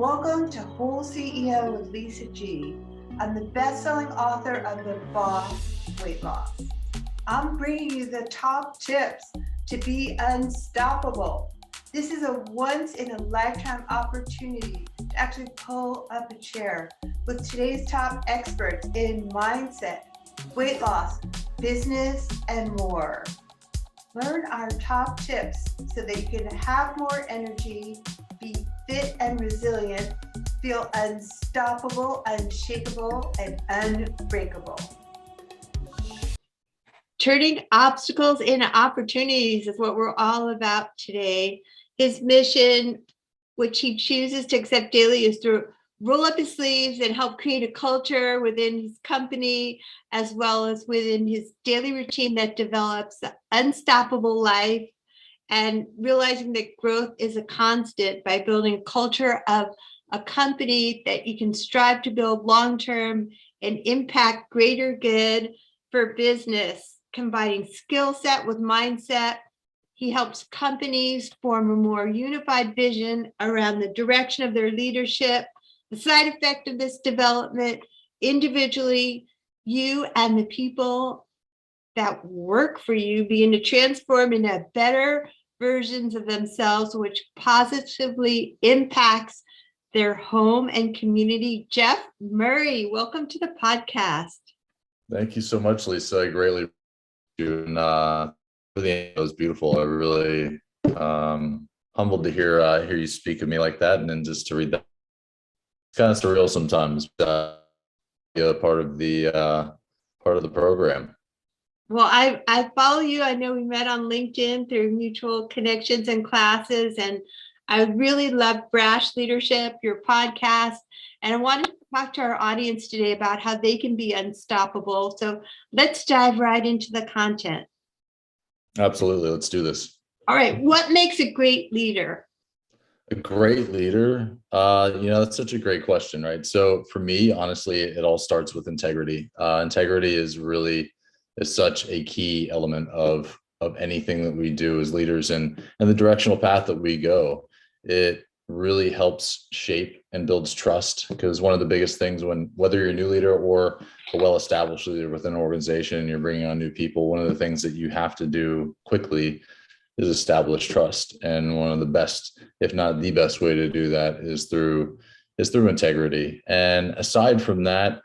Welcome to WholeCEO with Lisa G. I'm the best-selling author of The Boss Weight Loss. I'm bringing you the top tips to be unstoppable. This is a once-in-a-lifetime opportunity to actually pull up a chair with today's top experts in mindset, weight loss, business, and more. Learn our top tips so that you can have more energy, be fit and resilient, feel unstoppable, unshakable, and unbreakable. Turning obstacles into opportunities is what we're all about today. His mission, which he chooses to accept daily, is to roll up his sleeves and help create a culture within his company, as well as within his daily routine that develops an unstoppable life, and realizing that growth is a constant by building a culture of a company that you can strive to build long-term and impact greater good for business, combining skill set with mindset. He helps companies form a more unified vision around the direction of their leadership. The side effect of this development, individually, you and the people that work for you begin to transform into better versions of themselves, which positively impacts their home and community. Jeff Murray, welcome to the podcast. Thank you so much, Lisa. I greatly appreciate you. And it was beautiful. I really humbled to hear you speak of me like that, and then just to read that. It's kind of surreal sometimes. Part of the program. Well, I follow you. I know we met on LinkedIn through mutual connections and classes, and I really love Brash Leadership, your podcast. And I wanted to talk to our audience today about how they can be unstoppable. So let's dive right into the content. Absolutely. Let's do this. All right. What makes a great leader? A great leader, that's such a great question, right? So for me, honestly, it all starts with integrity. Integrity is such a key element of anything that we do as leaders, and the directional path that we go. It really helps shape and builds trust, because one of the biggest things, whether you're a new leader or a well-established leader within an organization and you're bringing on new people, one of the things that you have to do quickly is establish trust. And one of the best, if not the best way to do that is through integrity. And aside from that,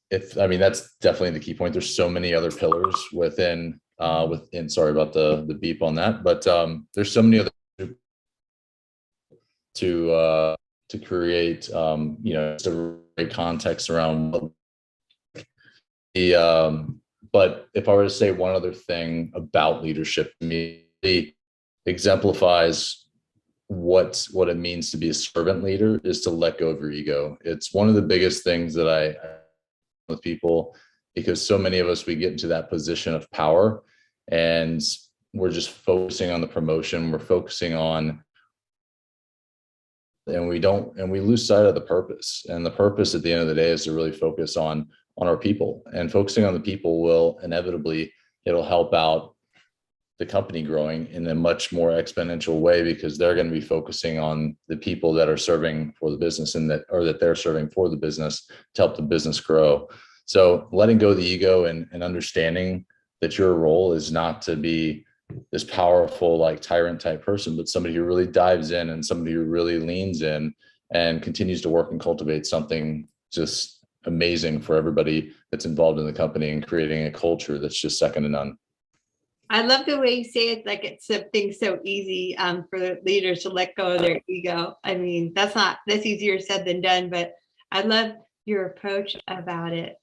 that's definitely the key point. There's so many other pillars within sorry about the beep on that, but there's so many other to create just a great context around but if I were to say one other thing about leadership, to me, it exemplifies what it means to be a servant leader, is to let go of your ego. It's one of the biggest things that I with people, because so many of us, we get into that position of power and we're just focusing on the promotion, we're focusing on, and we lose sight of the purpose. And the purpose at the end of the day is to really focus on our people, and focusing on the people will inevitably, it'll help out the company growing in a much more exponential way, because they're going to be focusing on the people that are serving for the business and that they're serving for the business to help the business grow. So letting go of the ego and understanding that your role is not to be this powerful, like tyrant type person, but somebody who really dives in and somebody who really leans in and continues to work and cultivate something just amazing for everybody that's involved in the company, and creating a culture that's just second to none. I love the way you say it, like it's something so easy for the leaders to let go of their ego. I mean, that's easier said than done, but I love your approach about it.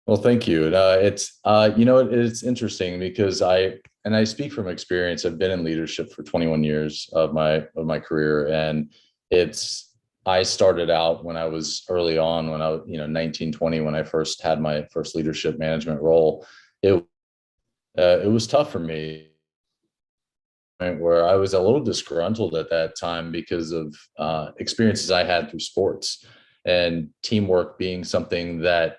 Well, thank you. It's interesting because I speak from experience. I've been in leadership for 21 years of my career, and I started out when I was early on, when I was 19, 20, when I first had my first leadership management role. It was tough for me, where I was a little disgruntled at that time because of experiences I had through sports, and teamwork being something that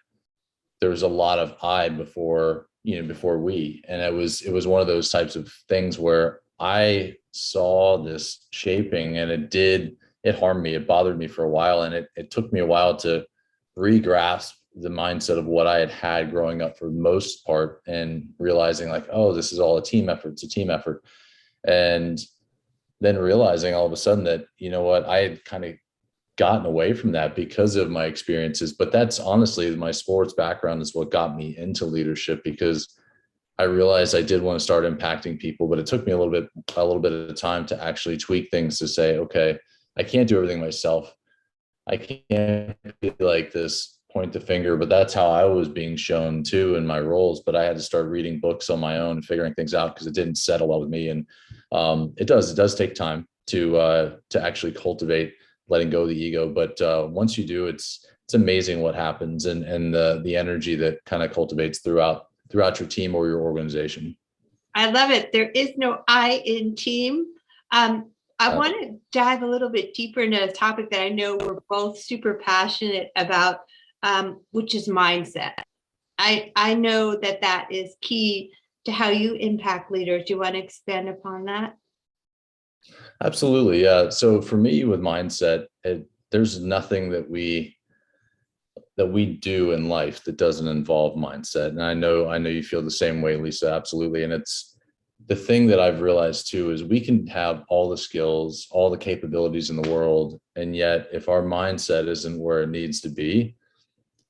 there was a lot of I before we, and it was one of those types of things where I saw this shaping, and it did it harmed me. It bothered me for a while. And it took me a while to re-grasp the mindset of what I had had growing up for the most part, and realizing like, oh, this is all a team effort. It's a team effort. And then realizing all of a sudden that, you know what, I had kind of gotten away from that because of my experiences. But that's honestly, my sports background is what got me into leadership, because I realized I did want to start impacting people, but it took me a little bit of time to actually tweak things to say, okay, I can't do everything myself. I can't be like this point the finger, but that's how I was being shown too in my roles. But I had to start reading books on my own, figuring things out, because it didn't settle well with me. And it does take time to actually cultivate letting go of the ego. But once you do, it's amazing what happens, and the energy that kind of cultivates throughout your team or your organization. I love it. There is no I in team. I want to dive a little bit deeper into a topic that I know we're both super passionate about, which is mindset. I know that is key to how you impact leaders. Do you want to expand upon that? Absolutely. Yeah. So for me with mindset, there's nothing that we do in life that doesn't involve mindset. And I know you feel the same way, Lisa. Absolutely. And it's the thing that I've realized too, is we can have all the skills, all the capabilities in the world. And yet if our mindset isn't where it needs to be,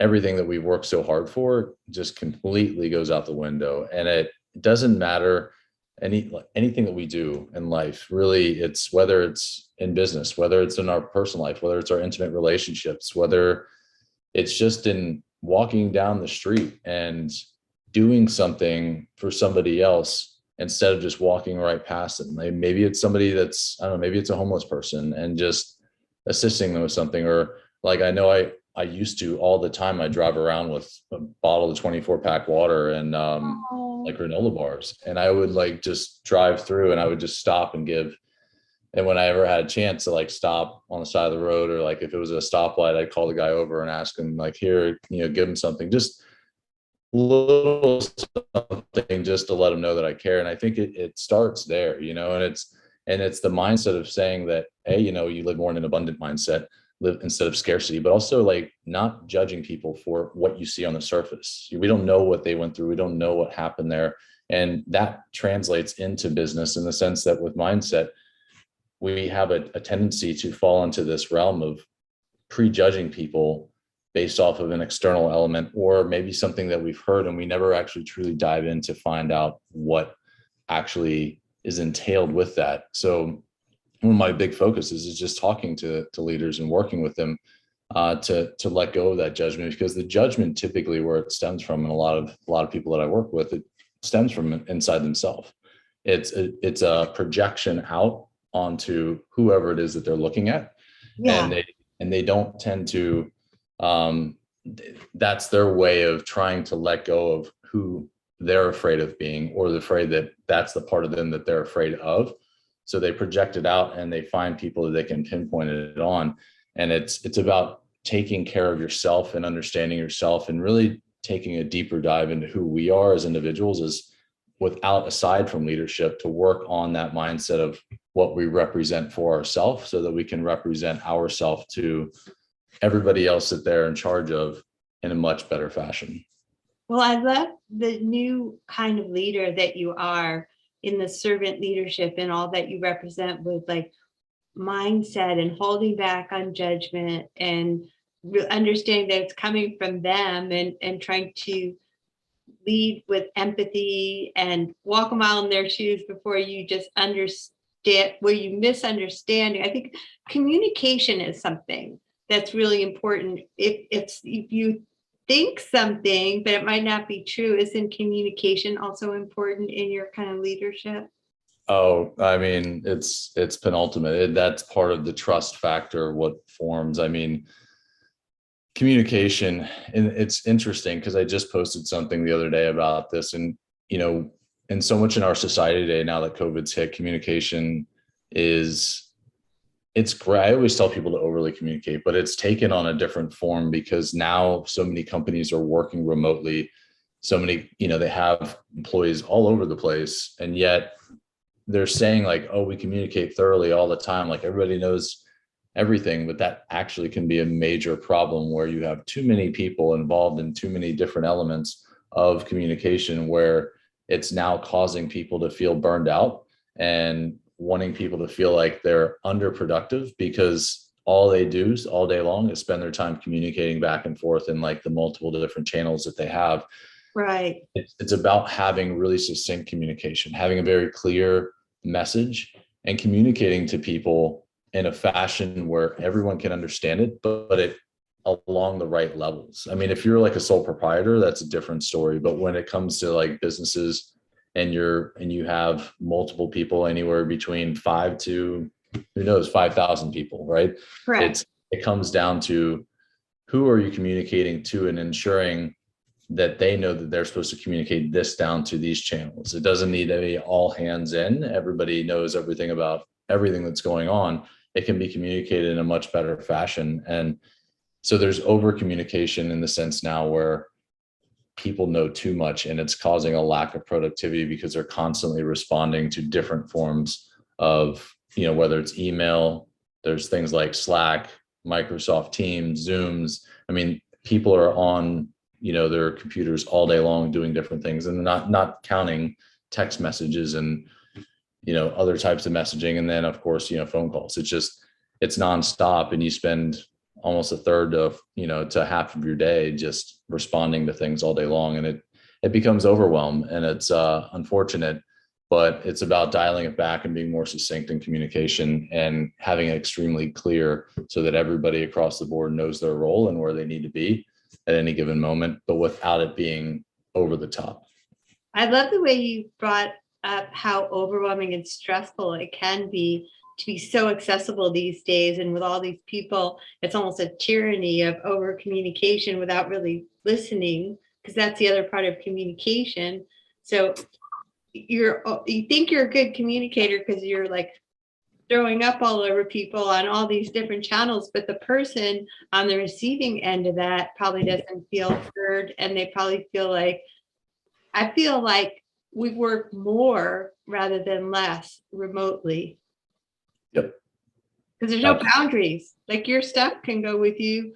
everything that we've worked so hard for just completely goes out the window. And it doesn't matter anything that we do in life. Really, it's whether it's in business, whether it's in our personal life, whether it's our intimate relationships, whether it's just in walking down the street and doing something for somebody else instead of just walking right past them. Maybe it's somebody that's, I don't know, maybe it's a homeless person, and just assisting them with something. Or like, I know I used to all the time, I drive around with a bottle of 24-pack water and like granola bars. And I would like just drive through, and I would just stop and give. And when I ever had a chance to like stop on the side of the road, or like if it was a stoplight, I'd call the guy over and ask him like, here, give him something, just little something, just to let him know that I care. And I think it starts there, and it's the mindset of saying that, hey, you live more in an abundant mindset, live instead of scarcity, but also like not judging people for what you see on the surface. We don't know what they went through. We don't know what happened there. And that translates into business in the sense that with mindset, we have a tendency to fall into this realm of prejudging people based off of an external element, or maybe something that we've heard, and we never actually truly dive in to find out what actually is entailed with that. So one of my big focuses is just talking to leaders and working with them to let go of that judgment, because the judgment typically where it stems from, and a lot of people that I work with, it stems from inside themselves. It's a projection out onto whoever it is that they're looking at. Yeah. And they don't tend to that's their way of trying to let go of who they're afraid of being, or they're afraid that that's the part of them that they're afraid of. So they project it out, and they find people that they can pinpoint it on. And it's about taking care of yourself and understanding yourself, and really taking a deeper dive into who we are as individuals, aside from leadership, to work on that mindset of what we represent for ourselves, so that we can represent ourselves to everybody else that they're in charge of in a much better fashion. Well, I love the new kind of leader that you are in the servant leadership, and all that you represent with like mindset and holding back on judgment, and understanding that it's coming from them, and trying to lead with empathy and walk a mile in their shoes before you just understand where you misunderstanding. I think communication is something that's really important. If you think something, but it might not be true, isn't communication also important in your kind of leadership? Oh, I mean, it's penultimate. That's part of the trust factor, what forms. I mean, communication, and it's interesting because I just posted something the other day about this, and and so much in our society today, now that COVID's hit, communication it's great. I always tell people to overly communicate, but it's taken on a different form, because now so many companies are working remotely. So many, they have employees all over the place, and yet they're saying like, oh, we communicate thoroughly all the time. Like everybody knows everything, but that actually can be a major problem where you have too many people involved in too many different elements of communication, where it's now causing people to feel burned out and wanting people to feel like they're underproductive, because all they do all day long is spend their time communicating back and forth in like the multiple different channels that they have. Right. It's about having really succinct communication, having a very clear message, and communicating to people in a fashion where everyone can understand it, but it along the right levels. I mean, if you're like a sole proprietor, that's a different story. But when it comes to like businesses and you have multiple people, anywhere between 5 to, who knows, 5,000 people, right? Correct. It comes down to who are you communicating to, and ensuring that they know that they're supposed to communicate this down to these channels. It doesn't need to be all hands in. Everybody knows everything about everything that's going on. It can be communicated in a much better fashion. And so there's over communication in the sense now where people know too much, and it's causing a lack of productivity because they're constantly responding to different forms of, whether it's email, there's things like Slack, Microsoft Teams, Zooms. I mean, people are on, their computers all day long doing different things, and not counting text messages and, other types of messaging. And then of course, phone calls. It's nonstop, and you spend almost a third of, to half of your day just responding to things all day long. And it becomes overwhelmed, and it's unfortunate, but it's about dialing it back and being more succinct in communication and having it extremely clear so that everybody across the board knows their role and where they need to be at any given moment, but without it being over the top. I love the way you brought up how overwhelming and stressful it can be to be so accessible these days. And with all these people, it's almost a tyranny of over communication without really listening, because that's the other part of communication. So you think you're a good communicator because you're like throwing up all over people on all these different channels, but the person on the receiving end of that probably doesn't feel heard, and they probably feel like, I feel like we work more rather than less remotely. Yep. Because there's no boundaries. Like your stuff can go with you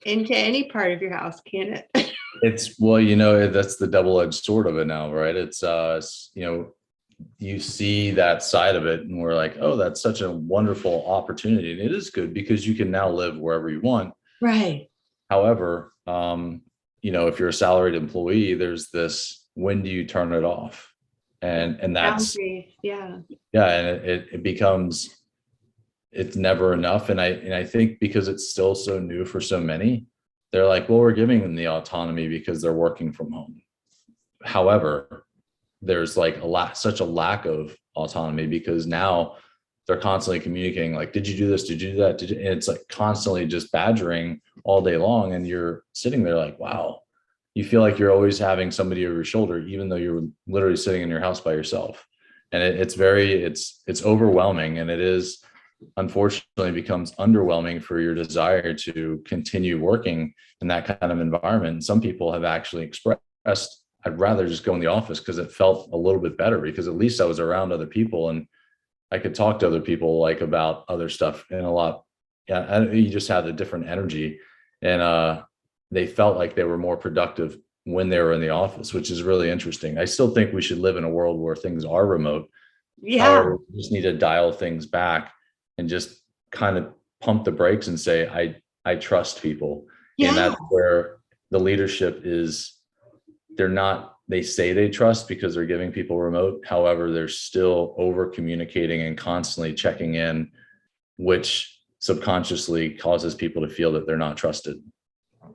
into any part of your house, can it? That's the double-edged sword of it now, right? It's you see that side of it, and we're like, oh, that's such a wonderful opportunity. And it is good because you can now live wherever you want. Right. However, if you're a salaried employee, there's this, when do you turn it off? And that's, boundaries. Yeah. and it becomes, it's never enough. And I think because it's still so new for so many, they're like, well, we're giving them the autonomy because they're working from home. However, there's like such a lack of autonomy because now they're constantly communicating like, did you do this? Did you do that? And it's like constantly just badgering all day long. And you're sitting there like, wow, you feel like you're always having somebody over your shoulder, even though you're literally sitting in your house by yourself. And it's overwhelming. And it is, unfortunately, becomes underwhelming for your desire to continue working in that kind of environment. And some people have actually expressed, I'd rather just go in the office because it felt a little bit better, because at least I was around other people and I could talk to other people like about other stuff, and you just had a different energy, and they felt like they were more productive when they were in the office, which is really interesting. I still think we should live in a world where things are remote. Yeah. However, we just need to dial things back and just kind of pump the brakes and say, I trust people. Yeah. And that's where the leadership is. They say they trust because they're giving people remote. However, they're still over communicating and constantly checking in, which subconsciously causes people to feel that they're not trusted.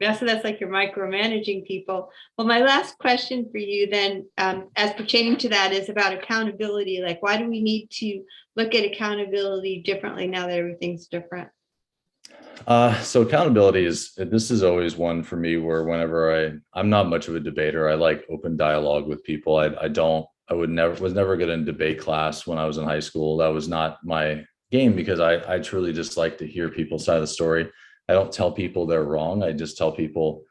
Yeah, so that's like you're micromanaging people. Well, my last question for you then, as pertaining to that, is about accountability. Like, why do we need to look at accountability differently now that everything's different? So accountability this is always one for me where whenever I'm not much of a debater. I like open dialogue with people. I was never good in debate class when I was in high school. That was not my game, because I truly just like to hear people's side of the story. I don't tell people they're wrong. I just tell people,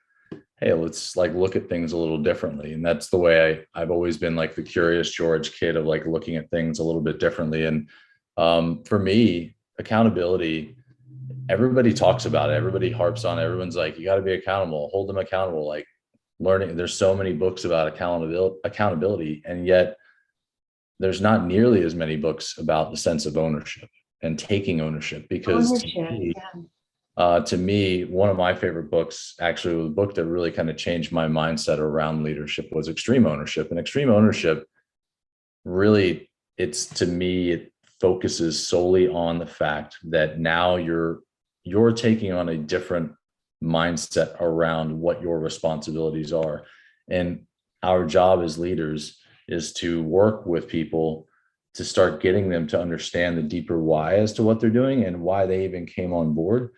hey, let's like look at things a little differently. And that's the way I've always been, like the curious George kid of like looking at things a little bit differently. And for me, accountability everybody talks about it. Everybody harps on it. Everyone's like, you got to be accountable, hold them accountable. Like learning, there's so many books about accountability, and yet there's not nearly as many books about the sense of ownership and taking ownership. Because to me, one of my favorite books, actually, was a book that really kind of changed my mindset around leadership, was Extreme Ownership. And Extreme Ownership really, to me, it focuses solely on the fact that now you're taking on a different mindset around what your responsibilities are. And our job as leaders is to work with people to start getting them to understand the deeper why as to what they're doing and why they even came on board,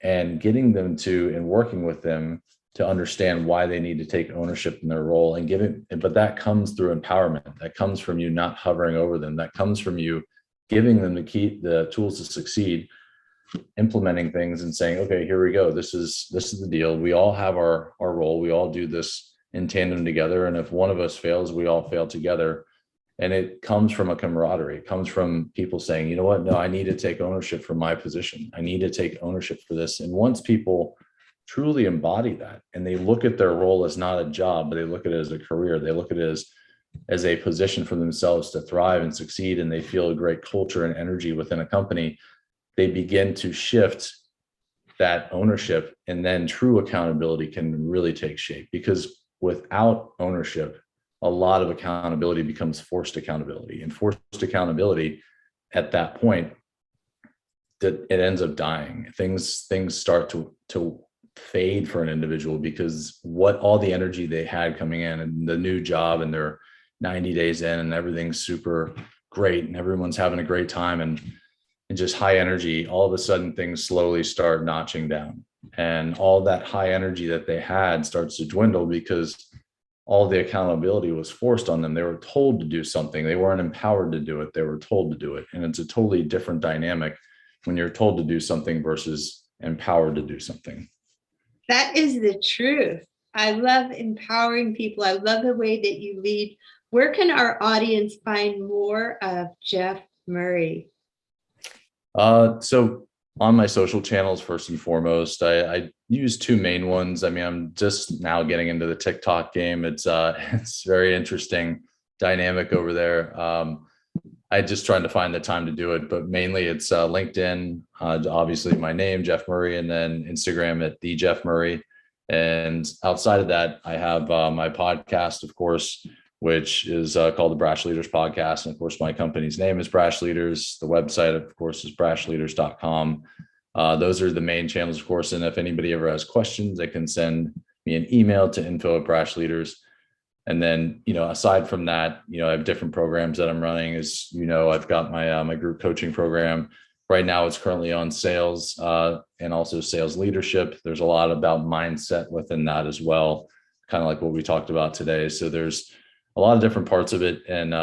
and getting them to, and working with them to understand why they need to take ownership in their role and give it. But that comes through empowerment. That comes from you not hovering over them. That comes from you giving them the tools to succeed, implementing things and saying, okay, here we go. This is the deal. We all have our role. We all do this in tandem together. And if one of us fails, we all fail together. And it comes from a camaraderie. It comes from people saying, you know what? No, I need to take ownership for my position. I need to take ownership for this. And once people truly embody that, and they look at their role as not a job, but they look at it as a career, they look at it as a position for themselves to thrive and succeed, and they feel a great culture and energy within a company, they begin to shift that ownership, and then true accountability can really take shape. Because without ownership, a lot of accountability becomes forced accountability, and forced accountability at that point, that it ends up dying. Things start to fade for an individual, because what all the energy they had coming in, and the new job, and they're 90 days in and everything's super great and everyone's having a great time and just high energy, all of a sudden things slowly start notching down, and all that high energy that they had starts to dwindle, because all the accountability was forced on them. They were told to do something. They weren't empowered to do it. They were told to do it. And it's a totally different dynamic when you're told to do something versus empowered to do something. That is the truth. I love empowering people. I love the way that you lead. Where can our audience find more of Jeff Murray? So on my social channels, first and foremost, I use two main ones. I mean, I'm just now getting into the TikTok game. It's very interesting dynamic over there. I just trying to find the time to do it, but mainly it's LinkedIn, obviously my name, Jeff Murray, and then Instagram at the Jeff Murray. And outside of that, I have my podcast, of course, which is called the Brash Leaders Podcast. And of course, my company's name is Brash Leaders. The website, of course, is brashleaders.com. Those are the main channels, of course. And if anybody ever has questions, they can send me an email to info@brashleaders. And then, aside from that, I have different programs that I'm running. As I've got my group coaching program. Right now, it's currently on sales and also sales leadership. There's a lot about mindset within that as well, kind of like what we talked about today. So there's a lot of different parts of it. And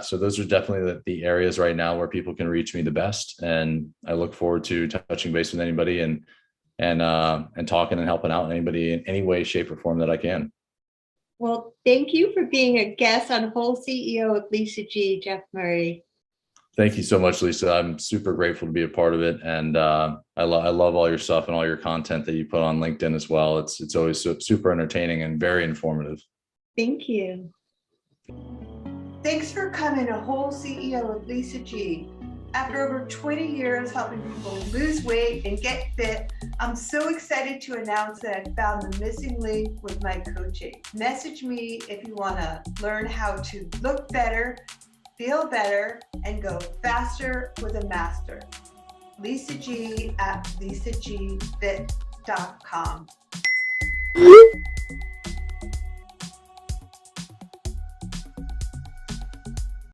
so those are definitely the areas right now where people can reach me the best. And I look forward to touching base with anybody and talking and helping out anybody in any way, shape, or form that I can. Well, thank you for being a guest on WholeCEO with Lisa G, Jeff Murray. Thank you so much, Lisa. I'm super grateful to be a part of it. And I love all your stuff and all your content that you put on LinkedIn as well. It's always super entertaining and very informative. Thank you. Thanks for coming to WholeCEO with Lisa G. After over 20 years helping people lose weight and get fit, I'm so excited to announce that I found the missing link with my coaching. Message me if you want to learn how to look better, feel better, and go faster with a master. Lisa G at lisagfit.com.